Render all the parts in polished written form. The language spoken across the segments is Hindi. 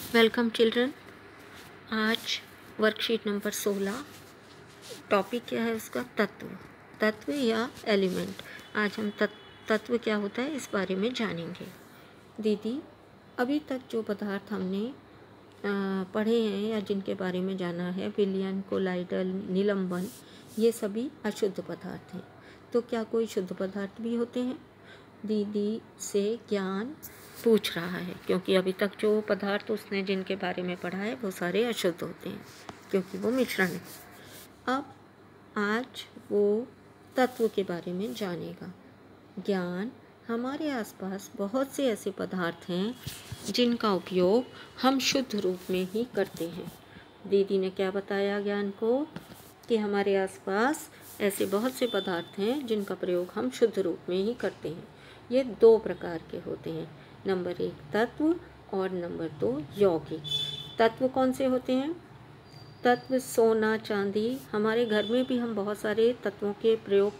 Welcome children. आज वर्कशीट नंबर 16। टॉपिक क्या है उसका? तत्व या एलिमेंट। आज हम तत्व क्या होता है इस बारे में जानेंगे। दीदी, अभी तक जो पदार्थ हमने पढ़े हैं या जिनके बारे में जाना है, विलयन, कोलाइडल, निलंबन, ये सभी अशुद्ध पदार्थ हैं। तो क्या कोई शुद्ध पदार्थ भी होते हैं? दीदी से ज्ञान पूछ रहा है, क्योंकि अभी तक जो पदार्थ उसने जिनके बारे में पढ़ा है वो सारे अशुद्ध होते हैं, क्योंकि वो मिश्रण है। अब आज वो तत्व के बारे में जानेगा। ज्ञान, हमारे आसपास बहुत से ऐसे पदार्थ हैं जिनका उपयोग हम शुद्ध रूप में ही करते हैं। दीदी ने क्या बताया ज्ञान को? कि हमारे आसपास ऐसे बहुत से पदार्थ हैं जिनका प्रयोग हम शुद्ध रूप में ही करते हैं। ये दो प्रकार के होते हैं, नंबर 1 तत्व और नंबर 2 यौगिक। तत्व कौन से होते हैं? तत्व सोना, चांदी। हमारे घर में भी हम बहुत सारे तत्वों के उपयोग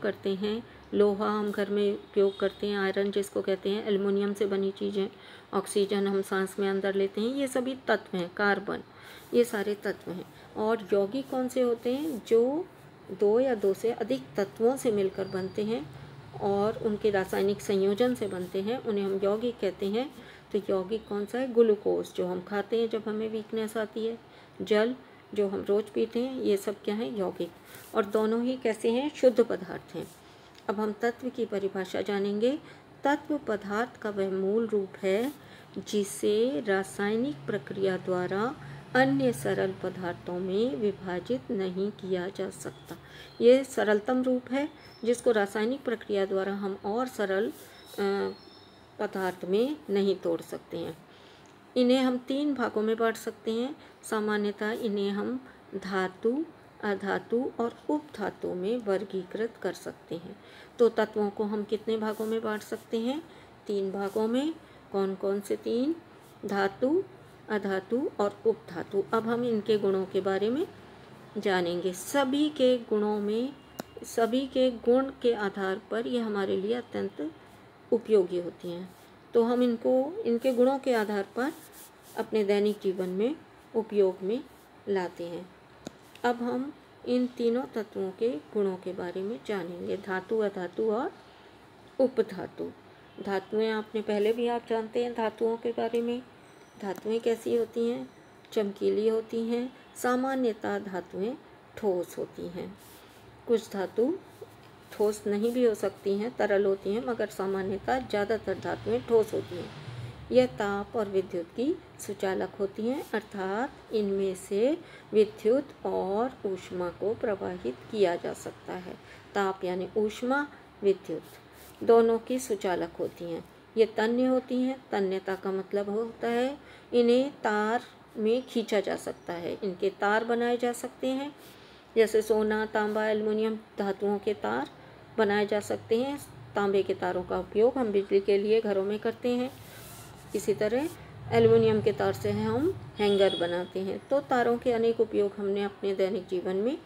करते हैं। लोहा हम घर में उपयोग करते हैं, आयरन जिसको कहते हैं, एल्युमिनियम से बनी चीज़ें, ऑक्सीजन हम सांस में अंदर लेते हैं, ये सभी तत्व हैं, कार्बन, ये सारे तत्व हैं। और यौगिक कौन से होते हैं? जो 2 या 2 से अधिक तत्वों से मिलकर बनते हैं और उनके रासायनिक संयोजन से बनते हैं, उन्हें हम यौगिक कहते हैं। तो यौगिक कौन सा है? ग्लूकोज जो हम खाते हैं जब हमें वीकनेस आती है, जल जो हम रोज़ पीते हैं, ये सब क्या है? यौगिक। और दोनों ही कैसे हैं? शुद्ध पदार्थ हैं। अब हम तत्व की परिभाषा जानेंगे। तत्व पदार्थ का वह मूल रूप है जिसे रासायनिक प्रक्रिया द्वारा अन्य सरल पदार्थों में विभाजित नहीं किया जा सकता। ये सरलतम रूप है जिसको रासायनिक प्रक्रिया द्वारा हम और सरल पदार्थ में नहीं तोड़ सकते हैं। इन्हें हम 3 भागों में बांट सकते हैं। सामान्यतः इन्हें हम धातु, अधातु और उपधातु में वर्गीकृत कर सकते हैं। तो तत्वों को हम कितने भागों में बांट सकते हैं? 3 भागों में। कौन कौन से 3? धातु, अधातु और उपधातु। अब हम इनके गुणों के बारे में जानेंगे। सभी के गुण के आधार पर ये हमारे लिए अत्यंत उपयोगी होती हैं। तो हम इनके गुणों के आधार पर अपने दैनिक जीवन में उपयोग में लाते हैं। अब हम इन तीनों तत्वों के गुणों के बारे में जानेंगे, धातु, अधातु और उपधातु। धातुएं आपने पहले भी आप जानते हैं धातुओं के बारे में। धातुएं कैसी होती हैं? चमकीली होती हैं। सामान्यतः धातुएं ठोस होती हैं। कुछ धातु ठोस नहीं भी हो सकती हैं, तरल होती हैं, मगर सामान्यतः ज़्यादातर धातुएं ठोस होती हैं। यह ताप और विद्युत की सुचालक होती हैं, अर्थात इनमें से विद्युत और ऊष्मा को प्रवाहित किया जा सकता है। ताप यानी ऊष्मा, विद्युत दोनों की सुचालक होती हैं। ये तन्य होती हैं। तन्यता का मतलब होता है इन्हें तार में खींचा जा सकता है, इनके तार बनाए जा सकते हैं। जैसे सोना, तांबा, एल्युमिनियम धातुओं के तार बनाए जा सकते हैं। तांबे के तारों का उपयोग हम बिजली के लिए घरों में करते हैं। इसी तरह एल्युमिनियम के तार से हम हैंगर बनाते हैं। तो तारों के अनेक उपयोग हमने अपने दैनिक जीवन में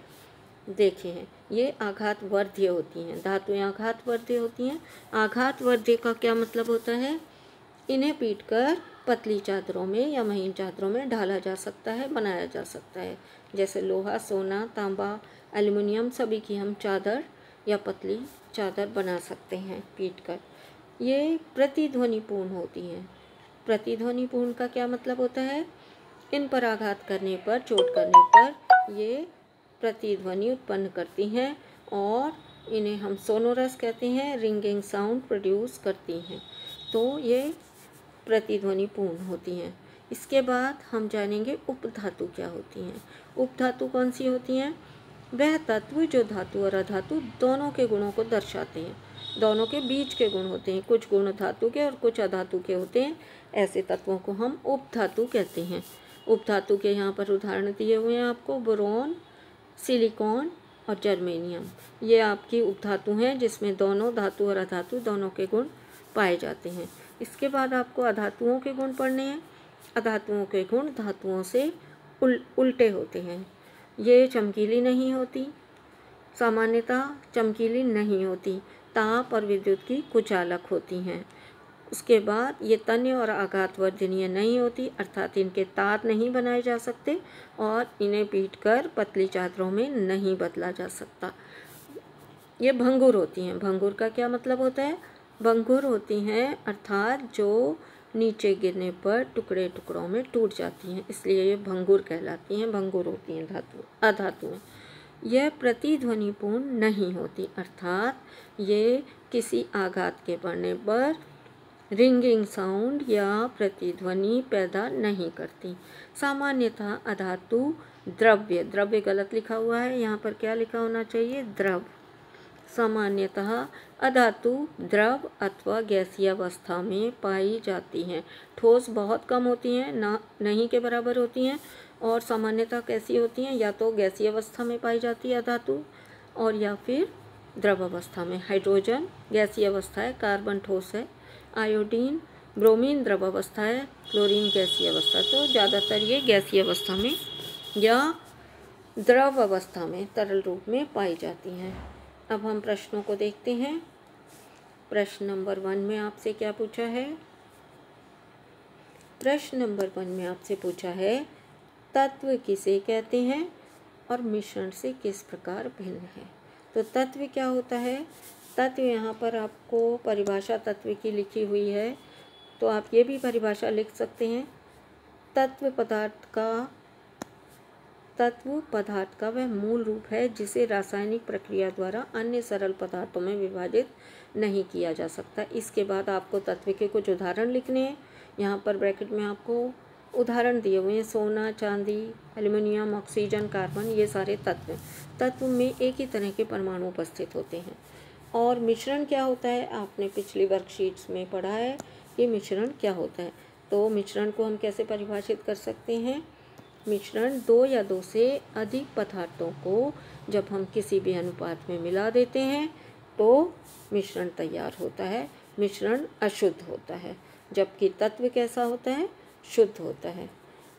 देखे हैं। ये आघातवर्ध्य होती हैं, धातुएं आघातवर्ध्य होती हैं। आघातवर्ध्य का क्या मतलब होता है? इन्हें पीटकर पतली चादरों में या महीन चादरों में ढाला जा सकता है, बनाया जा सकता है। जैसे लोहा, सोना, तांबा, एल्युमिनियम सभी की हम चादर या पतली चादर बना सकते हैं पीटकर। ये प्रतिध्वनिपूर्ण होती हैं। प्रतिध्वनिपूर्ण का क्या मतलब होता है? इन पर आघात करने पर, चोट करने पर ये प्रतिध्वनि उत्पन्न करती हैं और इन्हें हम सोनोरस कहते हैं, रिंगिंग साउंड प्रोड्यूस करती हैं। तो ये प्रतिध्वनिपूर्ण होती हैं। इसके बाद हम जानेंगे उपधातु क्या होती हैं। उपधातु कौन सी होती हैं? वह तत्व जो धातु और अधातु दोनों के गुणों को दर्शाते हैं, दोनों के बीच के गुण होते हैं। कुछ गुण धातु के और कुछ अधातु के होते हैं। ऐसे तत्वों को हम उपधातु कहते हैं। उपधातु के यहाँ पर उदाहरण दिए हुए हैं आपको, बोरोन, सिलिकॉन और जर्मेनियम। ये आपकी उपधातु हैं जिसमें दोनों धातु और अधातु दोनों के गुण पाए जाते हैं। इसके बाद आपको अधातुओं के गुण पढ़ने हैं। अधातुओं के गुण धातुओं से उल्टे होते हैं। ये चमकीली नहीं होती, सामान्यतः चमकीली नहीं होती, ताप और विद्युत की कुचालक होती हैं उसके बाद ये तन्य और आघातवर्धनीय नहीं होती, अर्थात इनके तार नहीं बनाए जा सकते और इन्हें पीटकर पतली चादरों में नहीं बदला जा सकता। ये भंगुर होती हैं। भंगुर का क्या मतलब होता है? भंगुर होती हैं अर्थात जो नीचे गिरने पर टुकड़े टुकड़ों में टूट जाती हैं, इसलिए ये भंगुर कहलाती हैं, भंगुर होती हैं अधातुएं। यह प्रतिध्वनिपूर्ण नहीं होती, अर्थात ये किसी आघात के पड़ने पर रिंगिंग साउंड या प्रतिध्वनि पैदा नहीं करती। सामान्यतः अधातु द्रव्य, द्रव्य गलत लिखा हुआ है, यहाँ पर क्या लिखा होना चाहिए? द्रव। सामान्यतः अधातु द्रव अथवा गैसीय अवस्था में पाई जाती हैं। ठोस बहुत कम होती हैं, ना नहीं के बराबर होती हैं, और सामान्यतः कैसी होती हैं? या तो गैसीय अवस्था में पाई जाती है अधातु, और या फिर द्रव अवस्था में। हाइड्रोजन गैसीय अवस्था है, कार्बन ठोस है, आयोडीन ब्रोमीन द्रव अवस्था है, क्लोरीन गैसीय अवस्था। तो ज़्यादातर ये गैसीय अवस्था में या द्रव अवस्था में तरल रूप में पाई जाती हैं। अब हम प्रश्नों को देखते हैं। प्रश्न नंबर 1 में आपसे क्या पूछा है? प्रश्न नंबर 1 में आपसे पूछा है तत्व किसे कहते हैं और मिश्रण से किस प्रकार भिन्न है। तो तत्व क्या होता है? तत्व यहाँ पर आपको परिभाषा तत्व की लिखी हुई है, तो आप ये भी परिभाषा लिख सकते हैं। तत्व पदार्थ का वह मूल रूप है जिसे रासायनिक प्रक्रिया द्वारा अन्य सरल पदार्थों में विभाजित नहीं किया जा सकता। इसके बाद आपको तत्व के कुछ उदाहरण लिखने हैं। यहाँ पर ब्रैकेट में आपको उदाहरण दिए हुए हैं, सोना, चांदी, एल्युमिनियम, ऑक्सीजन, कार्बन, ये सारे तत्व हैं। तत्व में एक ही तरह के परमाणु उपस्थित होते हैं। और मिश्रण क्या होता है? आपने पिछली वर्कशीट्स में पढ़ा है कि मिश्रण क्या होता है। तो मिश्रण को हम कैसे परिभाषित कर सकते हैं? मिश्रण 2 या 2 से अधिक पदार्थों को जब हम किसी भी अनुपात में मिला देते हैं तो मिश्रण तैयार होता है। मिश्रण अशुद्ध होता है, जबकि तत्व कैसा होता है? शुद्ध होता है।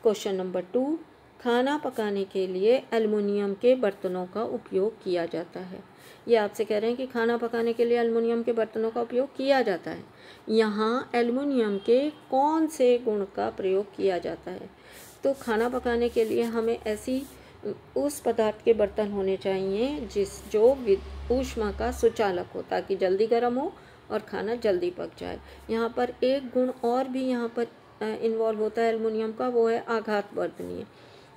क्वेश्चन नंबर 2, खाना पकाने के लिए एल्युमिनियम के बर्तनों का उपयोग किया जाता है। ये आपसे कह रहे हैं कि खाना पकाने के लिए एल्युमिनियम के बर्तनों का उपयोग किया जाता है। यहाँ एल्युमिनियम के कौन से गुण का प्रयोग किया जाता है? तो खाना पकाने के लिए हमें ऐसी उस पदार्थ के बर्तन होने चाहिए जो ऊष्मा का सुचालक हो, ताकि जल्दी गर्म हो और खाना जल्दी पक जाए। यहाँ पर एक गुण और भी यहाँ पर इन्वॉल्व होता है एल्युमिनियम का, वो है आघातवर्धनीय।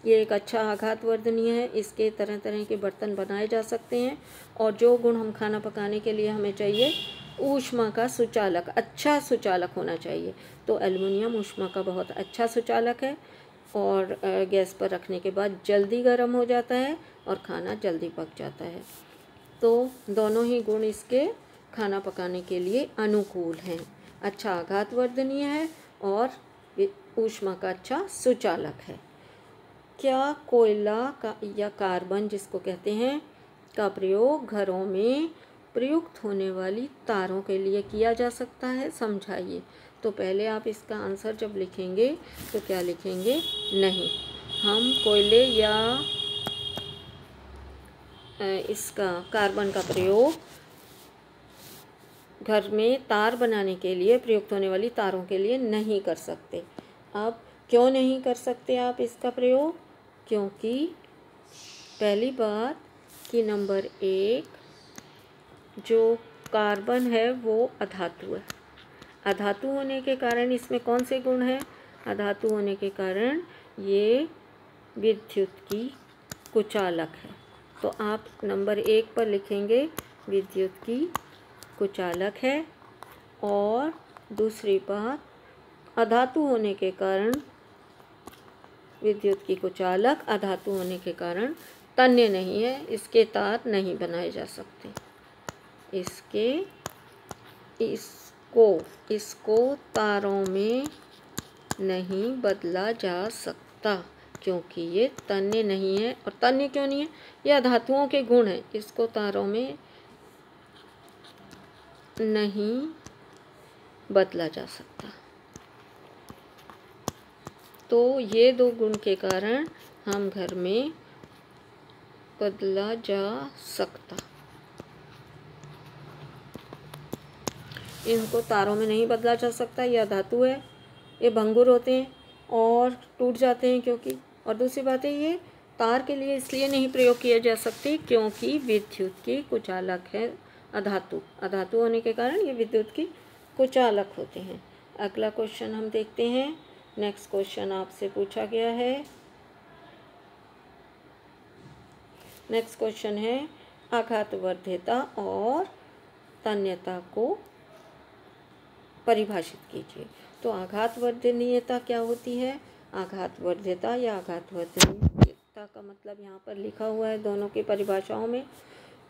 ये एक अच्छा आघातवर्धनीय है, इसके तरह तरह के बर्तन बनाए जा सकते हैं। और जो गुण हम खाना पकाने के लिए हमें चाहिए, ऊष्मा का सुचालक, अच्छा सुचालक होना चाहिए। तो एल्युमिनियम ऊष्मा का बहुत अच्छा सुचालक है और गैस पर रखने के बाद जल्दी गर्म हो जाता है और खाना जल्दी पक जाता है। तो दोनों ही गुण इसके खाना पकाने के लिए अनुकूल हैं। अच्छा आघातवर्धनीय है और ऊष्मा का अच्छा सुचालक है। क्या कोयला का या कार्बन जिसको कहते हैं का प्रयोग घरों में प्रयुक्त होने वाली तारों के लिए किया जा सकता है? समझाइए। तो पहले आप इसका आंसर जब लिखेंगे तो क्या लिखेंगे? नहीं, हम कोयले या इसका कार्बन का प्रयोग घर में तार बनाने के लिए प्रयुक्त होने वाली तारों के लिए नहीं कर सकते। अब क्यों नहीं कर सकते आप इसका प्रयोग? क्योंकि पहली बात कि नंबर 1, जो कार्बन है वो अधातु है। अधातु होने के कारण इसमें कौन से गुण हैं? अधातु होने के कारण ये विद्युत की कुचालक है। तो आप नंबर 1 पर लिखेंगे विद्युत की कुचालक है। और दूसरी बात, अधातु होने के कारण विद्युत की कुचालक, अधातु होने के कारण तन्य नहीं है, इसके तार नहीं बनाए जा सकते। इसको तारों में नहीं बदला जा सकता क्योंकि ये तन्य नहीं है। और तन्य क्यों नहीं है? यह धातुओं के गुण हैं, इसको तारों में नहीं बदला जा सकता। तो ये 2 गुण के कारण हम घर में बदला जा सकता। इनको तारों में नहीं बदला जा सकता, यह धातु है, ये भंगुर होते हैं और टूट जाते हैं क्योंकि। और दूसरी बात है, ये तार के लिए इसलिए नहीं प्रयोग किए जा सकते क्योंकि विद्युत की कुचालक है अधातु। अधातु होने के कारण ये विद्युत की कुचालक होते हैं। अगला क्वेश्चन हम देखते हैं। नेक्स्ट क्वेश्चन आपसे पूछा गया है। नेक्स्ट क्वेश्चन है, आघातवर्ध्यता और तन्यता को परिभाषित कीजिए। तो आघातवर्धनीयता क्या होती है? आघातवर्ध्यता या आघातवर्धनीयता का मतलब यहाँ पर लिखा हुआ है दोनों की परिभाषाओं में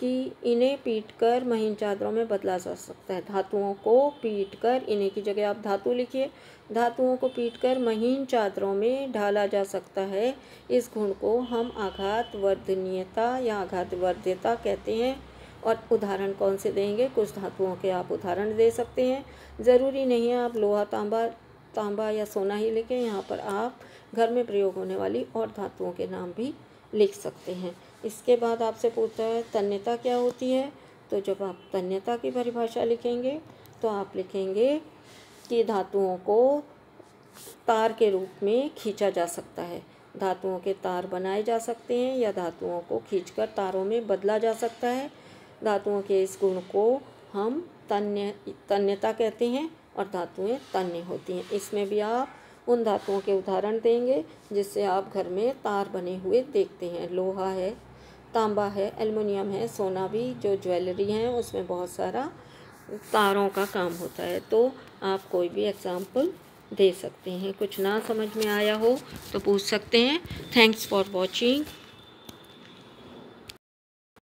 कि इन्हें पीटकर महीन चादरों में बदला जा सकता है। धातुओं को पीटकर, इन्हें की जगह आप धातु लिखिए, धातुओं को पीटकर महीन चादरों में ढाला जा सकता है। इस गुण को हम आघातवर्धनीयता या आघातवर्ध्यता कहते हैं। और उदाहरण कौन से देंगे? कुछ धातुओं के आप उदाहरण दे सकते हैं। ज़रूरी नहीं है आप लोहा, तांबा या सोना ही लिखें, यहाँ पर आप घर में प्रयोग होने वाली और धातुओं के नाम भी लिख सकते हैं। इसके बाद आपसे पूछता है तन्यता क्या होती है। तो जब आप तन्यता की परिभाषा लिखेंगे तो आप लिखेंगे कि धातुओं को तार के रूप में खींचा जा सकता है। धातुओं के तार बनाए जा सकते हैं या धातुओं को खींचकर तारों में बदला जा सकता है। धातुओं के इस गुण को हम तन्यता कहते हैं और धातुएं तन्य होती हैं। इसमें भी आप उन धातुओं के उदाहरण देंगे जिससे आप घर में तार बने हुए देखते हैं। लोहा है, तांबा है, एल्युमिनियम है, सोना भी, जो ज्वेलरी हैं उसमें बहुत सारा तारों का काम होता है। तो आप कोई भी एग्जाम्पल दे सकते हैं। कुछ ना समझ में आया हो तो पूछ सकते हैं। Thanks for watching.